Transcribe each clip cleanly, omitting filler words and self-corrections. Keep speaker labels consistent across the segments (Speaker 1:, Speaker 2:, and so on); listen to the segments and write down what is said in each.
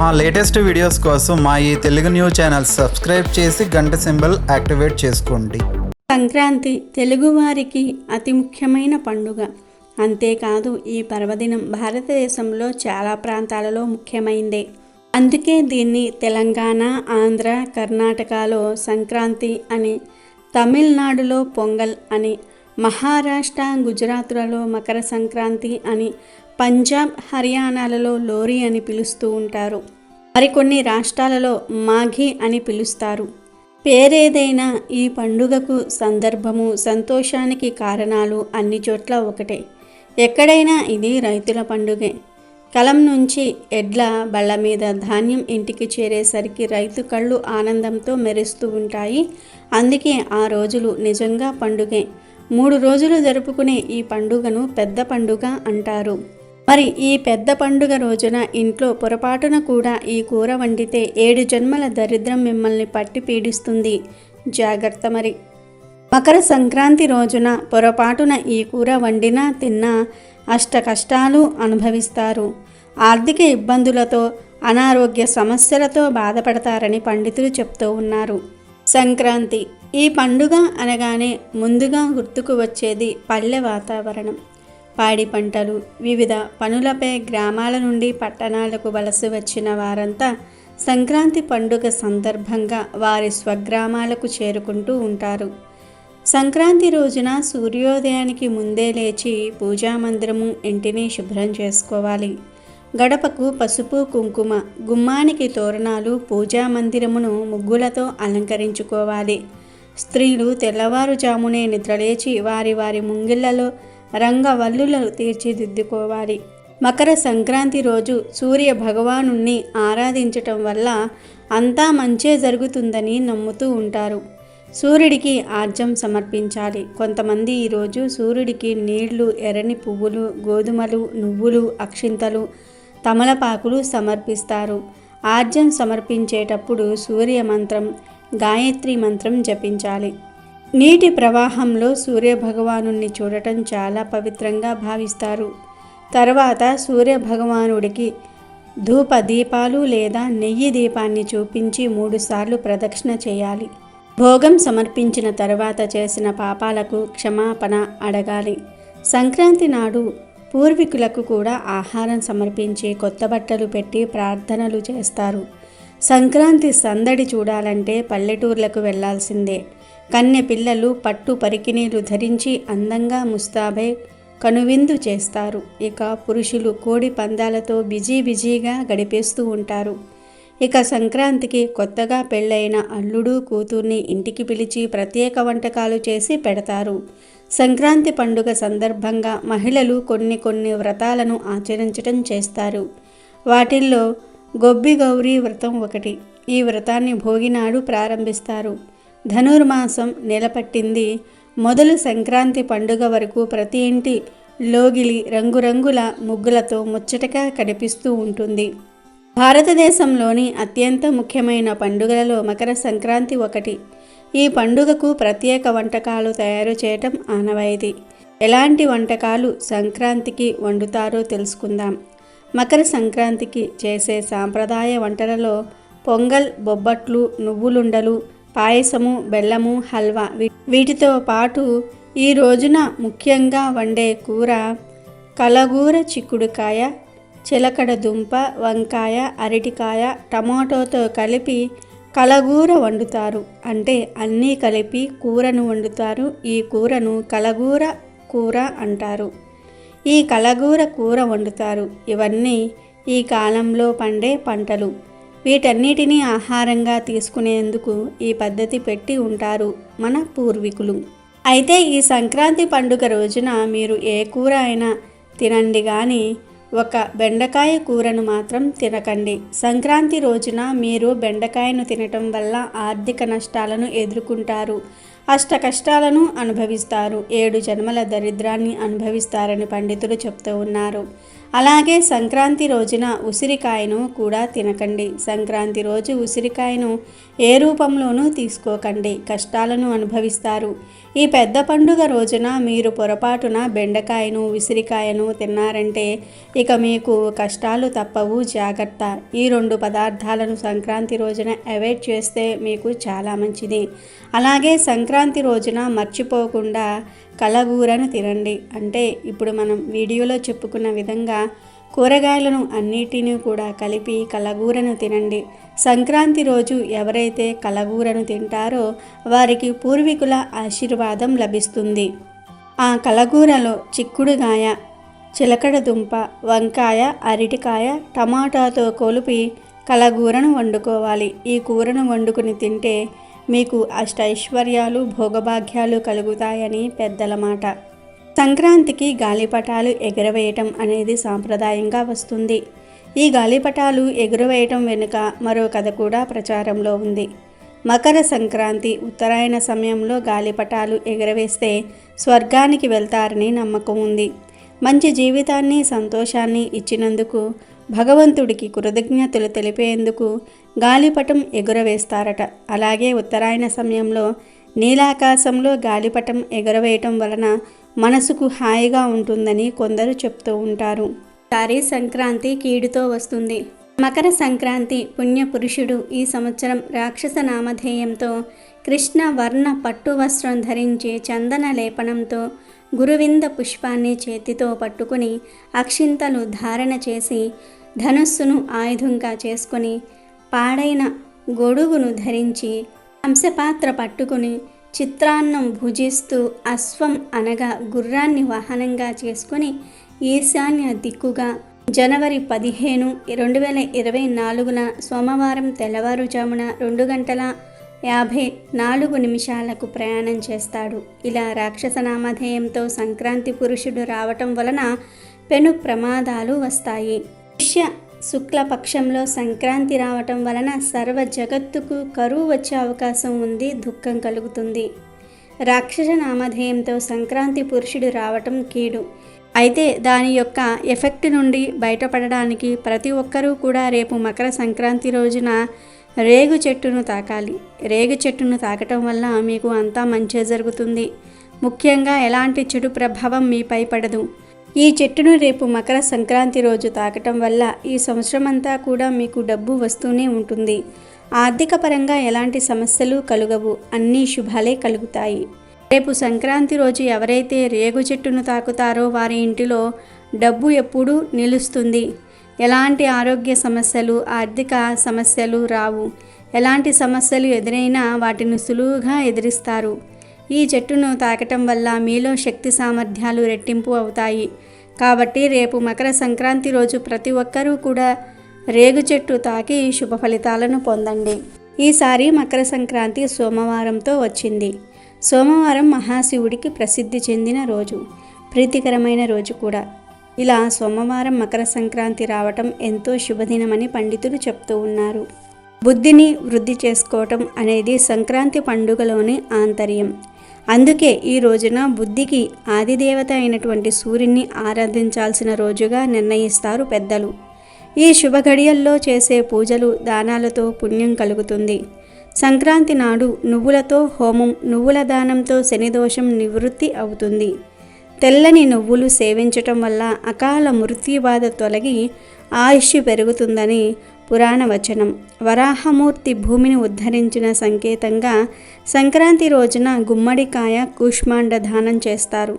Speaker 1: మా latest videos కోసం మా ఈ తెలుగు న్యూస్ ఛానల్ సబ్స్క్రైబ్ చేసి గంట సింబల్ యాక్టివేట్ చేసుకోండి.
Speaker 2: సంక్రాంతి తెలుగువారికి అతి ముఖ్యమైన పండుగ. అంతేకాదు ఈ పర్వదినం భారతదేశంలో చాలా ప్రాంతాలలో ముఖ్యమైందే. అందుకే దీన్ని తెలంగాణ, ఆంధ్ర, కర్ణాటకలో సంక్రాంతి అని, తమిళనాడులో పొంగల్ అని, మహారాష్ట్ర, గుజరాత్లలో మకర సంక్రాంతి అని, పంజాబ్, హర్యానాలలో లోరీ అని పిలుస్తూ ఉంటారు. మరికొన్ని రాష్ట్రాలలో మాఘీ అని పిలుస్తారు. పేరేదైనా ఈ పండుగకు సందర్భము, సంతోషానికి కారణాలు అన్ని చోట్ల ఒకటే. ఎక్కడైనా ఇది రైతుల పండుగే. కలం నుంచి ఎడ్ల బళ్ళ మీద ధాన్యం ఇంటికి చేరేసరికి రైతు కళ్ళు ఆనందంతో మెరుస్తూ ఉంటాయి. అందుకే ఆ రోజులు నిజంగా పండుగే. 3 రోజులు జరుపుకునే ఈ పండుగను పెద్ద పండుగ అంటారు. మరి ఈ పెద్ద పండుగ రోజున ఇంట్లో పొరపాటున కూడా ఈ కూర వండితే 7 జన్మల దరిద్రం మిమ్మల్ని పట్టి పీడిస్తుంది. జాగ్రత్త. మరి మకర సంక్రాంతి రోజున పొరపాటున ఈ కూర వండినా తిన్నా అష్ట కష్టాలు అనుభవిస్తారు. ఆర్థిక ఇబ్బందులతో, అనారోగ్య సమస్యలతో బాధపడతారని పండితులు చెప్తూ ఉన్నారు. సంక్రాంతి ఈ పండుగ అనగానే ముందుగా గుర్తుకు వచ్చేది పల్లె వాతావరణం. పాడి పంటలు, వివిధ పనులపై గ్రామాల నుండి పట్టణాలకు వలస వచ్చిన వారంతా సంక్రాంతి పండుగ సందర్భంగా వారి స్వగ్రామాలకు చేరుకుంటూ ఉంటారు. సంక్రాంతి రోజున సూర్యోదయానికి ముందే లేచి పూజామందిరము, ఇంటిని శుభ్రం చేసుకోవాలి. గడపకు పసుపు కుంకుమ, గుమ్మానికి తోరణాలు, పూజామందిరమును ముగ్గులతో అలంకరించుకోవాలి. స్త్రీలు తెల్లవారుజామునే నిద్రలేచి వారి వారి ముంగిళ్లలో రంగవల్లులు తీర్చిదిద్దుకోవాలి. మకర సంక్రాంతి రోజు సూర్య భగవానుణ్ణి ఆరాధించటం వల్ల అంతా మంచే జరుగుతుందని నమ్ముతూ ఉంటారు. సూర్యుడికి ఆర్జం సమర్పించాలి. కొంతమంది ఈరోజు సూర్యుడికి నీళ్లు, ఎర్రని పువ్వులు, గోధుమలు, నువ్వులు, అక్షింతలు, తమలపాకులు సమర్పిస్తారు. ఆర్జం సమర్పించేటప్పుడు సూర్య మంత్రం, గాయత్రి మంత్రం జపించాలి. నీటి ప్రవాహంలో సూర్యభగవానుణ్ణి చూడటం చాలా పవిత్రంగా భావిస్తారు. తర్వాత సూర్యభగవానుడికి ధూప దీపాలు లేదా నెయ్యి దీపాన్ని చూపించి 3 సార్లు ప్రదక్షిణ చేయాలి. భోగం సమర్పించిన తర్వాత చేసిన పాపాలకు క్షమాపణ అడగాలి. సంక్రాంతి నాడు పూర్వీకులకు కూడా ఆహారం సమర్పించి కొత్త బట్టలు పెట్టి ప్రార్థనలు చేస్తారు. సంక్రాంతి సందడి చూడాలంటే పల్లెటూర్లకు వెళ్లాల్సిందే. కన్నె పిల్లలు పట్టు పరికిణీలు ధరించి అందంగా ముస్తాబై కనువిందు చేస్తారు. ఇక పురుషులు కోడి పందాలతో బిజీగా గడిపేస్తూ ఉంటారు. ఇక సంక్రాంతికి కొత్తగా పెళ్ళైన అల్లుడు, కూతుర్ని ఇంటికి పిలిచి ప్రత్యేక వంటకాలు చేసి పెడతారు. సంక్రాంతి పండుగ సందర్భంగా మహిళలు కొన్ని వ్రతాలను ఆచరించడం చేస్తారు. వాటిల్లో గొబ్బి గౌరీ వ్రతం ఒకటి. ఈ వ్రతాన్ని భోగినాడు ప్రారంభిస్తారు. ధనుర్మాసం నెలపట్టింది మొదలు సంక్రాంతి పండుగ వరకు ప్రతి ఇంటి లోగిలి రంగురంగుల ముగ్గులతో ముచ్చటగా కనిపిస్తూ ఉంటుంది. భారతదేశంలోని అత్యంత ముఖ్యమైన పండుగలలో మకర సంక్రాంతి ఒకటి. ఈ పండుగకు ప్రత్యేక వంటకాలు తయారు చేయటం ఆనవాయితీ. ఎలాంటి వంటకాలు సంక్రాంతికి వండుతారో తెలుసుకుందాం. మకర సంక్రాంతికి చేసే సాంప్రదాయ వంటలలో పొంగల్, బొబ్బట్లు, నువ్వులుండలు, పాయసము, బెల్లము, హల్వా. వీటితో పాటు ఈ రోజున ముఖ్యంగా వండే కూర కలగూర, చిక్కుడుకాయ, చిలకడ దుంప, వంకాయ, అరటికాయ, టమాటోతో కలిపి కలగూర వండుతారు. అంటే అన్నీ కలిపి కూరను వండుతారు. ఈ కూరను కలగూర కూర అంటారు. ఈ కలగూర కూర వండుతారు. ఇవన్నీ ఈ కాలంలో పండే పంటలు. వీటన్నిటినీ ఆహారంగా తీసుకునేందుకు ఈ పద్ధతి పెట్టి ఉంటారు మన పూర్వీకులు. అయితే ఈ సంక్రాంతి పండుగ రోజున మీరు ఏ కూర అయినా తినండి, కానీ ఒక బెండకాయ కూరను మాత్రం తినకండి. సంక్రాంతి రోజున మీరు బెండకాయను తినటం వల్ల ఆర్థిక నష్టాలను ఎదుర్కొంటారు, అష్ట కష్టాలను అనుభవిస్తారు, 7 జన్మల దరిద్రాన్ని అనుభవిస్తారని పండితులు చెప్తూ ఉన్నారు. అలాగే సంక్రాంతి రోజున ఉసిరికాయను కూడా తినకండి. సంక్రాంతి రోజు ఉసిరికాయను ఏ రూపంలోనూ తీసుకోకండి, కష్టాలను అనుభవిస్తారు. ఈ పెద్ద పండుగ రోజున మీరు పొరపాటున బెండకాయను ఉసిరికాయను తిన్నారంటే ఇక మీకు కష్టాలు తప్పవు, జాగ్రత్త. ఈ 2 పదార్థాలను సంక్రాంతి రోజున అవాయిడ్ చేస్తే మీకు చాలా మంచిది. అలాగే సంక్రాంతి రోజున మర్చిపోకుండా కలగూరను తినండి. అంటే ఇప్పుడు మనం వీడియోలో చెప్పుకున్న విధంగా కూరగాయలను అన్నిటినీ కూడా కలిపి కలగూరను తినండి. సంక్రాంతి రోజు ఎవరైతే కలగూరను తింటారో వారికి పూర్వీకుల ఆశీర్వాదం లభిస్తుంది. ఆ కలగూరలో చిక్కుడుగాయ, చిలకడ దుంప, వంకాయ, అరటికాయ, టమాటాతో కలిపి కలగూరను వండుకోవాలి. ఈ కూరను వండుకుని తింటే మీకు అష్టైశ్వర్యాలు, భోగభాగ్యాలు కలుగుతాయని పెద్దల మాట. సంక్రాంతికి గాలిపటాలు ఎగురవేయటం అనేది సాంప్రదాయంగా వస్తుంది. ఈ గాలిపటాలు ఎగురవేయటం వెనుక మరో కథ కూడా ప్రచారంలో ఉంది. మకర సంక్రాంతి ఉత్తరాయణ సమయంలో గాలిపటాలు ఎగురవేస్తే స్వర్గానికి వెళ్తారని నమ్మకం ఉంది. మంచి జీవితాన్ని, సంతోషాన్ని ఇచ్చినందుకు భగవంతుడికి కృతజ్ఞతలు తెలిపేందుకు గాలిపటం ఎగురవేస్తారట. అలాగే ఉత్తరాయణ సమయంలో నీలాకాశంలో గాలిపటం ఎగురవేయటం వలన మనసుకు హాయిగా ఉంటుందని కొందరు చెప్తూ ఉంటారు. ఈసారి సంక్రాంతి కీడుతో వస్తుంది. మకర సంక్రాంతి పుణ్యపురుషుడు ఈ సంవత్సరం రాక్షస నామధేయంతో కృష్ణ వర్ణ పట్టు వస్త్రం ధరించి చందన లేపనంతో గురువింద పుష్పాన్ని చేతితో పట్టుకుని అక్షింతలు ధారణ చేసి ధనుస్సును ఆయుధంగా చేసుకొని పాడైన గొడుగును ధరించి హంసపాత్ర పట్టుకుని చిత్రాన్నం భుజిస్తూ అశ్వం అనగా గుర్రాన్ని వాహనంగా చేసుకుని ఈశాన్య దిక్కుగా జనవరి 15, 2024న సోమవారం తెల్లవారుజామున 2:54 ప్రయాణం చేస్తాడు. ఇలా రాక్షస నామధేయంతో సంక్రాంతి పురుషుడు రావటం వలన పెను ప్రమాదాలు వస్తాయి. పుష్య శుక్లపక్షంలో సంక్రాంతి రావటం వలన సర్వ జగత్తుకు కరువు వచ్చే అవకాశం ఉంది, దుఃఖం కలుగుతుంది. రాక్షస నామధేయంతో సంక్రాంతి పురుషుడు రావటం కీడు. అయితే దాని యొక్క ఎఫెక్ట్ నుండి బయటపడడానికి ప్రతి ఒక్కరూ కూడా రేపు మకర సంక్రాంతి రోజున రేగు చెట్టును తాకాలి. రేగు చెట్టును తాకటం వల్ల మీకు అంతా మంచి జరుగుతుంది. ముఖ్యంగా ఎలాంటి చెడు ప్రభావం మీపై పడదు. ఈ చెట్టును రేపు మకర సంక్రాంతి రోజు తాకటం వల్ల ఈ సంవత్సరం అంతా కూడా మీకు డబ్బు వస్తూనే ఉంటుంది. ఆర్థిక పరంగా ఎలాంటి సమస్యలు కలుగవు, అన్ని శుభాలే కలుగుతాయి. రేపు సంక్రాంతి రోజు ఎవరైతే రేగు చెట్టును తాకుతారో వారి ఇంటిలో డబ్బు ఎప్పుడూ నిలుస్తుంది. ఎలాంటి ఆరోగ్య సమస్యలు, ఆర్థిక సమస్యలు రావు. ఎలాంటి సమస్యలు ఎదురైనా వాటిని సులువుగా ఎదిరిస్తారు. ఈ చెట్టును తాకటం వల్ల మీలో శక్తి సామర్థ్యాలు రెట్టింపు అవుతాయి. కాబట్టి రేపు మకర సంక్రాంతి రోజు ప్రతి ఒక్కరూ కూడా రేగు చెట్టు తాకి శుభ ఫలితాలను పొందండి. ఈసారి మకర సంక్రాంతి సోమవారంతో వచ్చింది. సోమవారం మహాశివుడికి ప్రసిద్ధి చెందిన రోజు, ప్రీతికరమైన రోజు కూడా. ఇలా సోమవారం మకర సంక్రాంతి రావటం ఎంతో శుభదినమని పండితులు చెప్తూ ఉన్నారు. బుద్ధిని వృద్ధి చేసుకోవటం అనేది సంక్రాంతి పండుగలోని ఆంతర్యం. అందుకే ఈ రోజున బుద్ధికి ఆదిదేవత అయినటువంటి సూర్యుని ఆరాధించాల్సిన రోజుగా నిర్ణయిస్తారు పెద్దలు. ఈ శుభ ఘడియల్లో చేసే పూజలు, దానాలతో పుణ్యం కలుగుతుంది. సంక్రాంతి నాడు నువ్వులతో హోమం, నువ్వుల దానంతో శనిదోషం నివృత్తి అవుతుంది. తెల్లని నువ్వులు సేవించటం వల్ల అకాల మృత్యుబాధ తొలగి ఆయుష్ పెరుగుతుందని పురాణ వచనం. వరాహమూర్తి భూమిని ఉద్ధరించిన సంకేతంగా సంక్రాంతి రోజున గుమ్మడికాయ కూష్మాండ దానం చేస్తారు.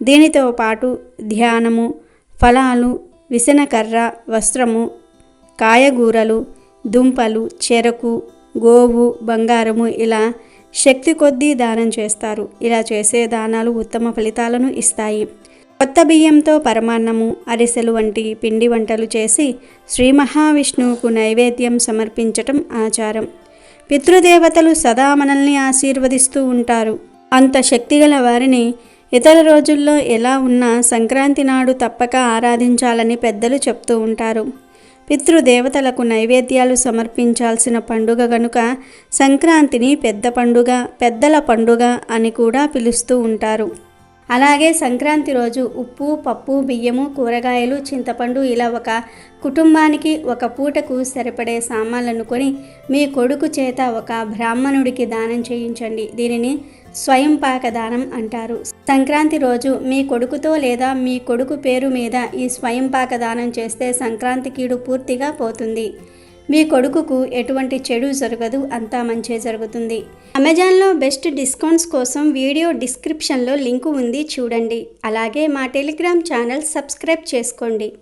Speaker 2: దీనితో పాటు ధ్యానము, ఫలాలు, విసనకర్ర, వస్త్రము, కాయగూరలు, దుంపలు, చెరకు, గోవు, బంగారము ఇలా శక్తి కొద్దీ దానం చేస్తారు. ఇలా చేసే దానాలు ఉత్తమ ఫలితాలను ఇస్తాయి. కొత్త బియ్యంతో పరమాన్నము, అరిసెలు వంటి పిండి వంటలు చేసి శ్రీ మహావిష్ణువుకు నైవేద్యం సమర్పించటం ఆచారం. పితృదేవతలు సదా మనల్ని ఆశీర్వదిస్తూ ఉంటారు. అంత శక్తిగల వారిని ఇతర రోజుల్లో ఎలా ఉన్నా సంక్రాంతి నాడు తప్పక ఆరాధించాలని పెద్దలు చెప్తూ ఉంటారు. పితృదేవతలకు నైవేద్యాలు సమర్పించాల్సిన పండుగ గనుక సంక్రాంతిని పెద్ద పండుగ, పెద్దల పండుగ అని కూడా పిలుస్తూ ఉంటారు. అలాగే సంక్రాంతి రోజు ఉప్పు, పప్పు, బియ్యము, కూరగాయలు, చింతపండు ఇలా ఒక కుటుంబానికి ఒక పూటకు సరిపడే సామాన్లను కొని మీ కొడుకు చేత ఒక బ్రాహ్మణుడికి దానం చేయించండి. దీనిని స్వయంపాక దానం అంటారు. సంక్రాంతి రోజు మీ కొడుకుతో లేదా మీ కొడుకు పేరు మీద ఈ స్వయంపాక దానం చేస్తే సంక్రాంతి కీడు పూర్తిగా పోతుంది. మీ కొడుకుకు ఎటువంటి చెడు జరగదు, అంతా మంచే జరుగుతుంది. అమెజాన్లో బెస్ట్ డిస్కౌంట్స్ కోసం వీడియో డిస్క్రిప్షన్లో లింకు ఉంది, చూడండి. అలాగే మా టెలిగ్రామ్ ఛానల్ సబ్స్క్రైబ్ చేసుకోండి.